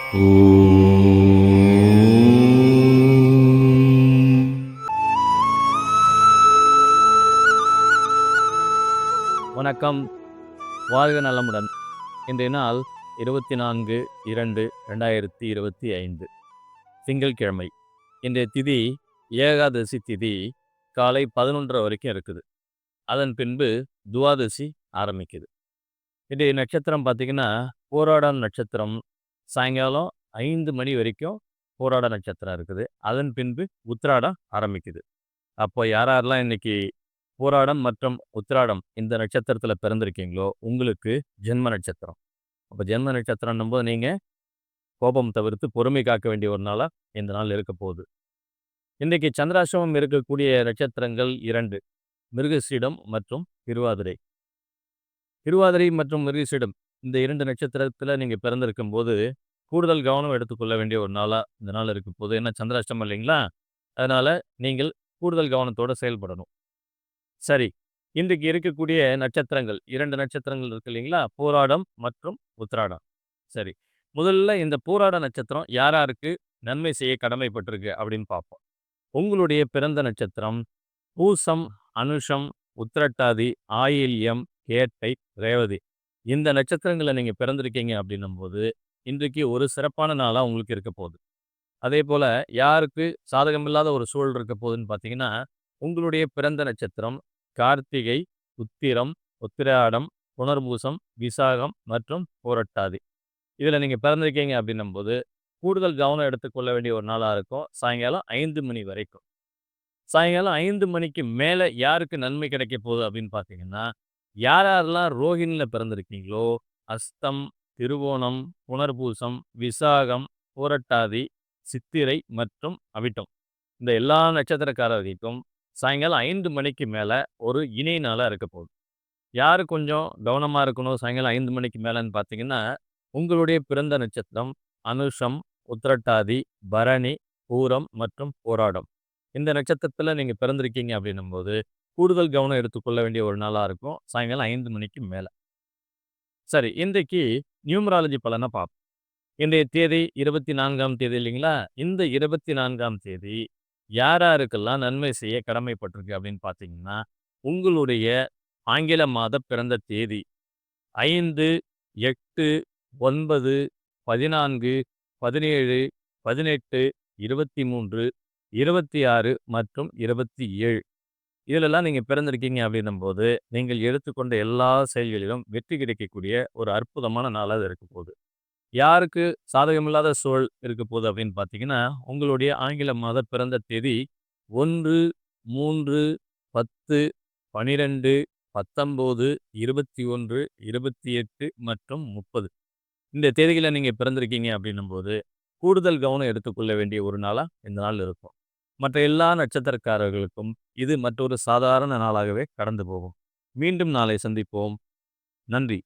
வணக்கம். வாழ்க நலமுடன். இன்றைய நாள் 24/2/2025 திங்கட்கிழமை. இன்றைய திதி ஏகாதசி திதி காலை 11:30 வரைக்கும் இருக்குது. அதன் பின்பு துவாதசி ஆரம்பிக்குது. இன்றைய நட்சத்திரம் பார்த்தீங்கன்னா போராடம் நட்சத்திரம். சாயங்காலம் 5 மணி வரைக்கும் போராட நட்சத்திரம் இருக்குது. அதன் பின்பு உத்திராடம் ஆரம்பிக்குது. அப்போ யாரெல்லாம் இன்னைக்கு போராடம் மற்றும் உத்திராடம் இந்த நட்சத்திரத்தில் பிறந்திருக்கீங்களோ உங்களுக்கு ஜென்ம நட்சத்திரம். அப்போ ஜென்ம நட்சத்திரம்னும் போது நீங்கள் கோபம் தவிர்த்து பொறுமை காக்க வேண்டிய ஒரு நாளாக இந்த நாள் இருக்க போகுது. இன்றைக்கு சந்திராசிரமம் இருக்கக்கூடிய நட்சத்திரங்கள் 2: மிருகசீடம் மற்றும் திருவாதிரை. திருவாதிரை மற்றும் மிருகசீடம் இந்த 2 நட்சத்திரத்தில் நீங்கள் பிறந்திருக்கும் போது கூடுதல் கவனம் எடுத்துக்கொள்ள வேண்டிய ஒரு நாளாக இந்த நாள் இருக்க போகுது. ஏன்னா சந்திராஷ்டமம் இல்லைங்களா, அதனால் நீங்கள் கூடுதல் கவனத்தோடு செயல்படணும். சரி, இன்றைக்கு இருக்கக்கூடிய நட்சத்திரங்கள் 2 நட்சத்திரங்கள் இருக்கு இல்லைங்களா, போராடம் மற்றும் உத்திராடம். சரி, முதல்ல இந்த போராட நட்சத்திரம் யாருக்கு நன்மை செய்ய கடமைப்பட்டிருக்கு அப்படின்னு பார்ப்போம். உங்களுடைய பிறந்த நட்சத்திரம் பூசம், அனுஷம், உத்திரட்டாதி, ஆயில்யம், கேட்டை, ரேவதி. இந்த நட்சத்திரங்களை நீங்கள் பிறந்திருக்கீங்க அப்படின்னும் போது இன்றைக்கு ஒரு சிறப்பான நாளாக உங்களுக்கு இருக்க போகுது. அதே போல் யாருக்கு சாதகமில்லாத ஒரு சூழல் இருக்க போகுதுன்னு பார்த்தீங்கன்னா, உங்களுடைய பிறந்த நட்சத்திரம் கார்த்திகை, உத்திரம், உத்திராடம், புனர்பூசம், விசாகம் மற்றும் புரட்டாதி. இதில் நீங்கள் பிறந்திருக்கீங்க அப்படின்னும் போது கூடுதல் கவனம் எடுத்துக்கொள்ள வேண்டிய ஒரு நாளாக இருக்கும். சாயங்காலம் 5 மணி வரைக்கும். சாயங்காலம் 5 மணிக்கு மேலே யாருக்கு நன்மை கிடைக்க போகுது அப்படின்னு பார்த்தீங்கன்னா, யாரெல்லாம் ரோஹிணியில் பிறந்திருக்கீங்களோ அஸ்தம், திருவோணம், புனர்பூசம், விசாகம், புரட்டாதி, சித்திரை மற்றும் அவிட்டம் இந்த எல்லா நட்சத்திரக்காரர்களுக்கும் சாயங்காலம் 5 மணிக்கு மேலே ஒரு இணைய நாளாக இருக்க போகுது. யார் கொஞ்சம் கவனமாக இருக்கணும் சாயங்காலம் 5 மணிக்கு மேலேன்னு பார்த்தீங்கன்னா, உங்களுடைய பிறந்த நட்சத்திரம் அனுஷம், உத்திரட்டாதி, பரணி, பூரம் மற்றும் போராடம். இந்த நட்சத்திரத்தில் நீங்கள் பிறந்திருக்கீங்க அப்படின்னும் போது கூடுதல் கவனம் எடுத்துக்கொள்ள வேண்டிய ஒரு நாளாக இருக்கும் சாயங்காலம் 5 மணிக்கு மேலே. சரி, இன்றைக்கு நியூமராலஜி பலனை பார்ப்போம். இன்றைய தேதி 24ஆம் தேதி இல்லைங்களா, இந்த 24ஆம் தேதி யாருக்கெல்லாம் நன்மை செய்ய கடமைப்பட்டிருக்கு அப்படின்னு பார்த்தீங்கன்னா, உங்களுடைய ஆங்கில மாத பிறந்த தேதி 5, 8, 9, 14, 17, 18, 23, 26 மற்றும் 27 இதிலெல்லாம் நீங்கள் பிறந்திருக்கீங்க அப்படின்னும் போது நீங்கள் எடுத்துக்கொண்ட எல்லா செயல்களிலும் வெற்றி கிடைக்கக்கூடிய ஒரு அற்புதமான நாளாக இருக்க போகுது. யாருக்கு சாதகமில்லாத சூழல் இருக்க போகுது அப்படின்னு பார்த்தீங்கன்னா, உங்களுடைய ஆங்கில மாத பிறந்த தேதி 1, 3, 10, 12, 19, 21, 28 மற்றும் 30 இந்த தேதிகளில் நீங்கள் பிறந்திருக்கீங்க அப்படின்னும் போது கூடுதல் கவனம் எடுத்துக்கொள்ள வேண்டிய ஒரு நாளாக இந்த நாள் இருக்கும். மற்ற எல்லா நட்சத்திரக்காரர்களுக்கும் இது மற்றொரு சாதாரண நாளாகவே கடந்து போகும். மீண்டும் நாளை சந்திப்போம். நன்றி.